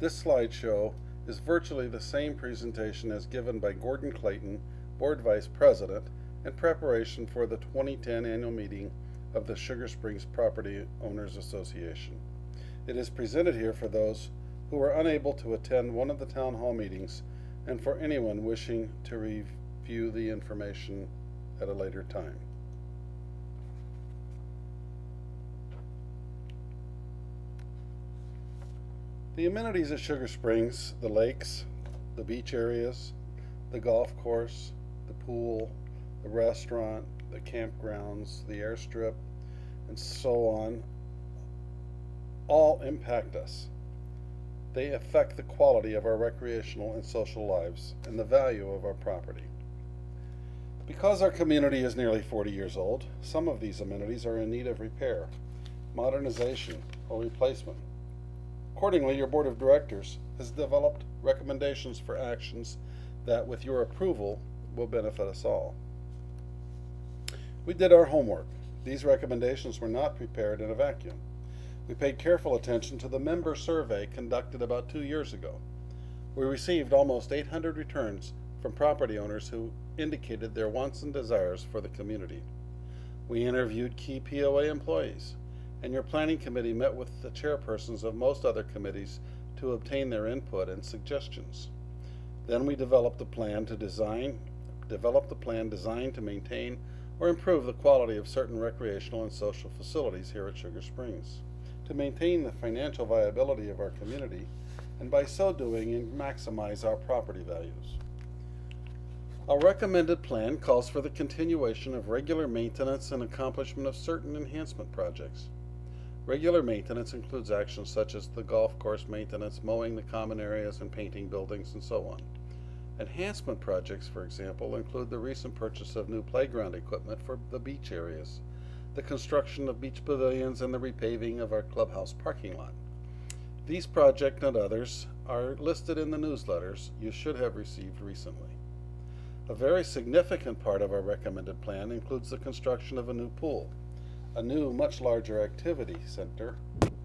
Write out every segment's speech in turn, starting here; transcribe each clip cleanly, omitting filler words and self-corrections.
This slideshow is virtually the same presentation as given by Gordon Clayton, Board Vice President, in preparation for the 2010 annual meeting of the Sugar Springs Property Owners Association. It is presented here for those who were unable to attend one of the town hall meetings and for anyone wishing to review the information at a later time. The amenities at Sugar Springs, the lakes, the beach areas, the golf course, the pool, the restaurant, the campgrounds, the airstrip, and so on, all impact us. They affect the quality of our recreational and social lives and the value of our property. Because our community is nearly 40 years old, some of these amenities are in need of repair, modernization, or replacement. Accordingly, your Board of Directors has developed recommendations for actions that, with your approval, will benefit us all. We did our homework. These recommendations were not prepared in a vacuum. We paid careful attention to the member survey conducted about 2 years ago. We received almost 800 returns from property owners who indicated their wants and desires for the community. We interviewed key POA employees, and your planning committee met with the chairpersons of most other committees to obtain their input and suggestions. Then we developed a plan designed to maintain or improve the quality of certain recreational and social facilities here at Sugar Springs, to maintain the financial viability of our community, and by so doing, maximize our property values. Our recommended plan calls for the continuation of regular maintenance and accomplishment of certain enhancement projects. Regular maintenance includes actions such as the golf course maintenance, mowing the common areas, and painting buildings, and so on. Enhancement projects, for example, include the recent purchase of new playground equipment for the beach areas, the construction of beach pavilions, and the repaving of our clubhouse parking lot. These projects and others are listed in the newsletters you should have received recently. A very significant part of our recommended plan includes the construction of a new pool, a new, much larger activity center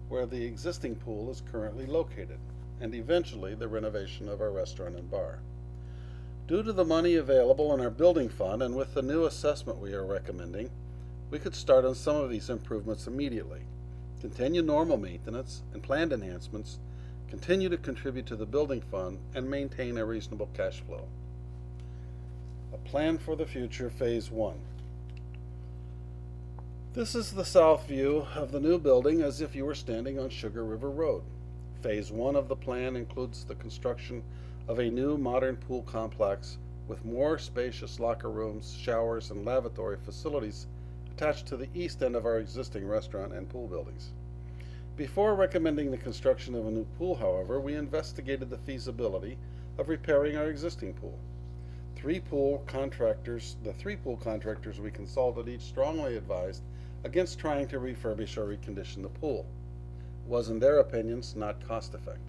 where the existing pool is currently located, and eventually the renovation of our restaurant and bar. Due to the money available in our building fund and with the new assessment we are recommending, we could start on some of these improvements immediately, continue normal maintenance and planned enhancements, continue to contribute to the building fund, and maintain a reasonable cash flow. A plan for the future, Phase 1. This is the south view of the new building as if you were standing on Sugar River Road. Phase 1 of the plan includes the construction of a new modern pool complex with more spacious locker rooms, showers, and lavatory facilities attached to the east end of our existing restaurant and pool buildings. Before recommending the construction of a new pool, however, we investigated the feasibility of repairing our existing pool. The three pool contractors we consulted each strongly advised against trying to refurbish or recondition the pool. It was, in their opinions, not cost effective.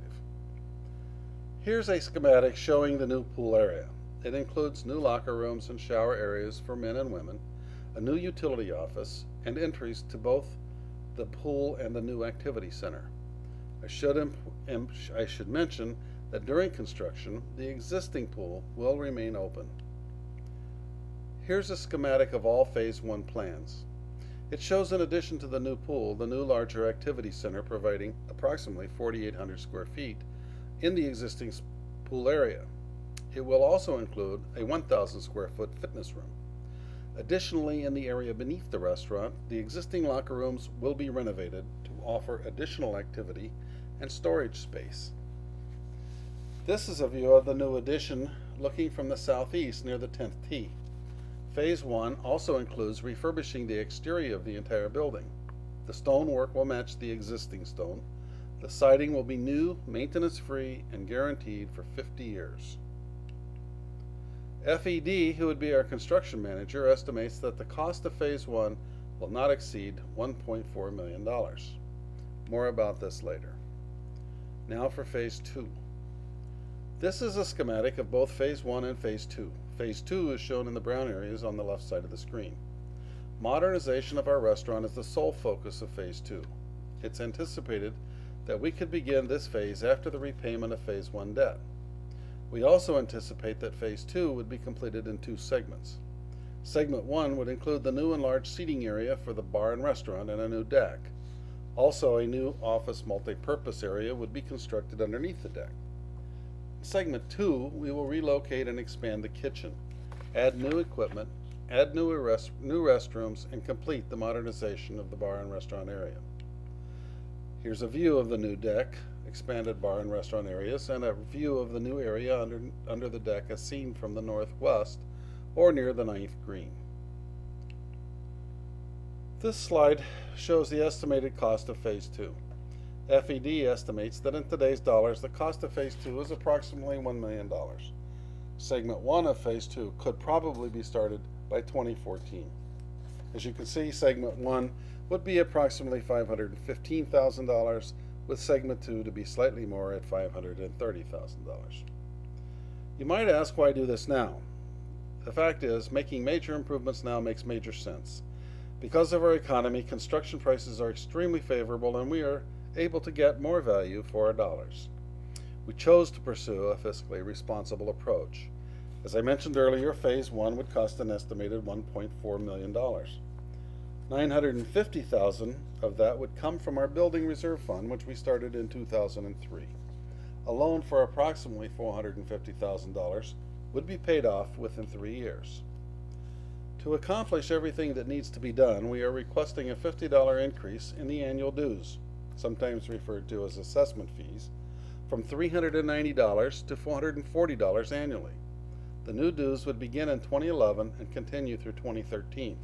Here's a schematic showing the new pool area. It includes new locker rooms and shower areas for men and women, a new utility office, and entries to both the pool and the new activity center. I should mention that during construction, the existing pool will remain open. Here's a schematic of all Phase 1 plans. It shows, in addition to the new pool, the new larger activity center providing approximately 4,800 square feet in the existing pool area. It will also include a 1,000 square foot fitness room. Additionally, in the area beneath the restaurant, the existing locker rooms will be renovated to offer additional activity and storage space. This is a view of the new addition looking from the southeast near the 10th tee. Phase 1 also includes refurbishing the exterior of the entire building. The stonework will match the existing stone. The siding will be new, maintenance-free, and guaranteed for 50 years. FED, who would be our construction manager, estimates that the cost of Phase 1 will not exceed $1.4 million. More about this later. Now for Phase 2. This is a schematic of both Phase 1 and Phase 2. Phase 2 is shown in the brown areas on the left side of the screen. Modernization of our restaurant is the sole focus of Phase 2. It's anticipated that we could begin this phase after the repayment of Phase 1 debt. We also anticipate that Phase 2 would be completed in 2 segments. Segment 1 would include the new enlarged seating area for the bar and restaurant and a new deck. Also, a new office multi-purpose area would be constructed underneath the deck. In Segment 2, we will relocate and expand the kitchen, add new equipment, add new restrooms, and complete the modernization of the bar and restaurant area. Here's a view of the new deck, expanded bar and restaurant areas, and a view of the new area under the deck as seen from the northwest or near the 9th green. This slide shows the estimated cost of Phase 2. FED estimates that in today's dollars, the cost of Phase 2 is approximately $1 million. Segment 1 of Phase 2 could probably be started by 2014. As you can see, Segment 1 would be approximately $515,000, with Segment 2 to be slightly more at $530,000. You might ask, why do this now? The fact is, making major improvements now makes major sense. Because of our economy, construction prices are extremely favorable and we are able to get more value for our dollars. We chose to pursue a fiscally responsible approach. As I mentioned earlier, Phase 1 would cost an estimated $1.4 million. $950,000 of that would come from our Building Reserve Fund, which we started in 2003. A loan for approximately $450,000 would be paid off within 3 years. To accomplish everything that needs to be done, we are requesting a $50 increase in the annual dues, sometimes referred to as assessment fees, from $390 to $440 annually. The new dues would begin in 2011 and continue through 2013.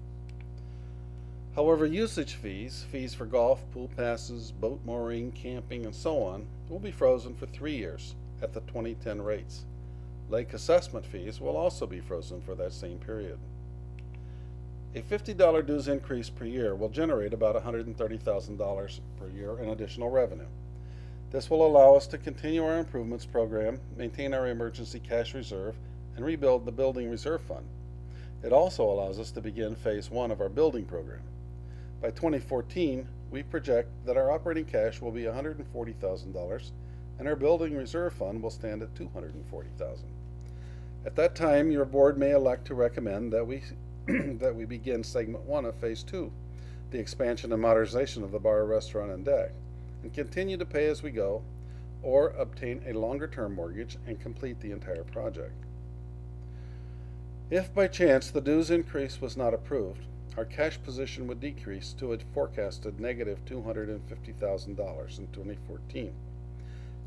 However, usage fees, fees for golf, pool passes, boat mooring, camping, and so on, will be frozen for 3 years at the 2010 rates. Lake assessment fees will also be frozen for that same period. A $50 dues increase per year will generate about $130,000 per year in additional revenue. This will allow us to continue our improvements program, maintain our emergency cash reserve, and rebuild the Building Reserve Fund. It also allows us to begin Phase 1 of our building program. By 2014, we project that our operating cash will be $140,000 and our Building Reserve Fund will stand at $240,000. At that time, your board may elect to recommend that we begin Segment 1 of Phase 2, the expansion and modernization of the bar, restaurant, and deck, and continue to pay as we go, or obtain a longer-term mortgage and complete the entire project. If by chance the dues increase was not approved, our cash position would decrease to a forecasted negative $250,000 in 2014.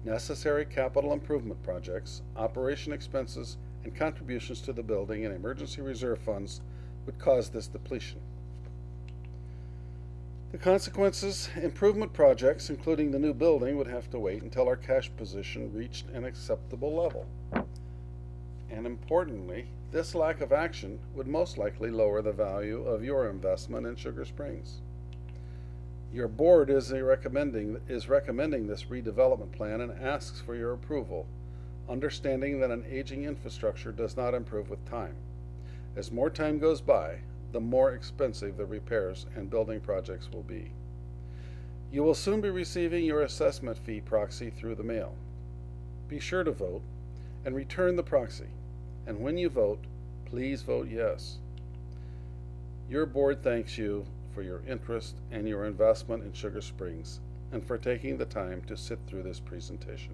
Necessary capital improvement projects, operation expenses, and contributions to the building and emergency reserve funds would cause this depletion. The consequences, improvement projects, including the new building, would have to wait until our cash position reached an acceptable level. And importantly, this lack of action would most likely lower the value of your investment in Sugar Springs. Your board is recommending this redevelopment plan and asks for your approval, understanding that an aging infrastructure does not improve with time. As more time goes by, the more expensive the repairs and building projects will be. You will soon be receiving your assessment fee proxy through the mail. Be sure to vote and return the proxy. And when you vote, please vote yes. Your board thanks you for your interest and your investment in Sugar Springs and for taking the time to sit through this presentation.